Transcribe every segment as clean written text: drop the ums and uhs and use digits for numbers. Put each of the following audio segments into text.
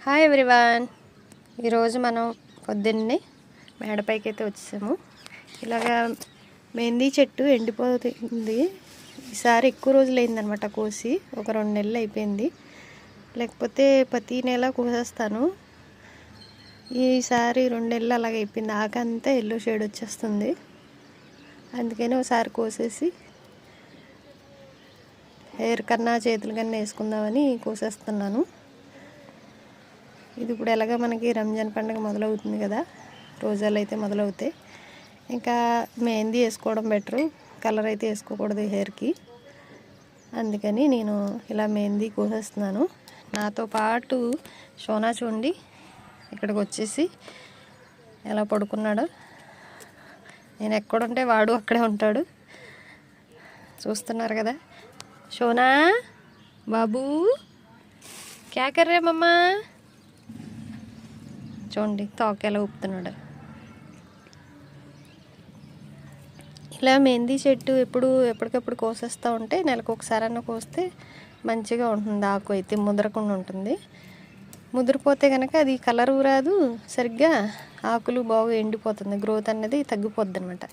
Hi everyone. ఈరోజు మనం పొద్దున్నే మేడపైకి అయితే వచ్చేసాము. ఇలాగా మెహందీ చెట్టు ఎండిపోతుంది. ఈసారి ఎక్కువ రోజులు అయిందనమాట కోసి, ఒక 2 నెలలు అయిపోయింది. లేకపోతే ప్రతి నెల కోసేస్తాను. ఈసారి 2 నెలలు అలాగ అయిపోయింది. ఆకంతా ఎల్లో షేడ్ వచ్చేస్తుంది. అందుకని ఒకసారి కోసేసి హెయిర్ కన్నా చేతులు కన్నా వేసుకుందామని కోసేస్తున్నాను. ఇది ఇప్పుడు ఎలాగ మనకి రంజాన్ పండుగ మొదలవుతుంది కదా, రోజాలు అయితే మొదలవుతాయి. ఇంకా మెహందీ వేసుకోవడం బెటరు, కలర్ అయితే వేసుకోకూడదు హెయిర్కి. అందుకని నేను ఇలా మెహందీ కోసేస్తున్నాను. నాతో పాటు సోనా చూడండి ఇక్కడికి వచ్చేసి ఎలా పడుకున్నాడో. నేను ఎక్కడుంటే వాడు అక్కడే ఉంటాడు. చూస్తున్నారు కదా. సోనా బాబూ క్యా కర్ రే మమ్మా, చూడండి తోక ఎలా ఊపుతున్నాడు. ఇలా మెహందీ చెట్టు ఎప్పటికప్పుడు కోసేస్తూ ఉంటే, నెలకు ఒకసారన్నా కోస్తే మంచిగా ఉంటుంది. ఆకు అయితే ముదరకుండా ఉంటుంది. ముదిరిపోతే కనుక అది కలరు రాదు సరిగ్గా, ఆకులు బాగా ఎండిపోతుంది, గ్రోత్ అన్నది తగ్గిపోద్ది అనమాట.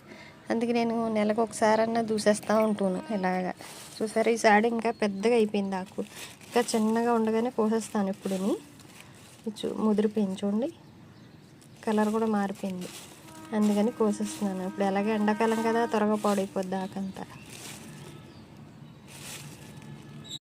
అందుకే నేను నెలకు ఒకసారన్నా దూసేస్తూ ఉంటాను ఇలాగా. చూసారు, ఈసారి ఇంకా పెద్దగా అయిపోయింది ఆకు. ఇంకా చిన్నగా ఉండగానే కోసేస్తాను ఎప్పుడుని. ముదిరిపోయింది చూడండి, కలర్ కూడా మారిపోయింది. అందుకని కోసేస్తున్నాను. ఇప్పుడు ఎలాగ ఎండాకాలం కదా, త్వరగా పాడైపోద్ది ఆకంతా.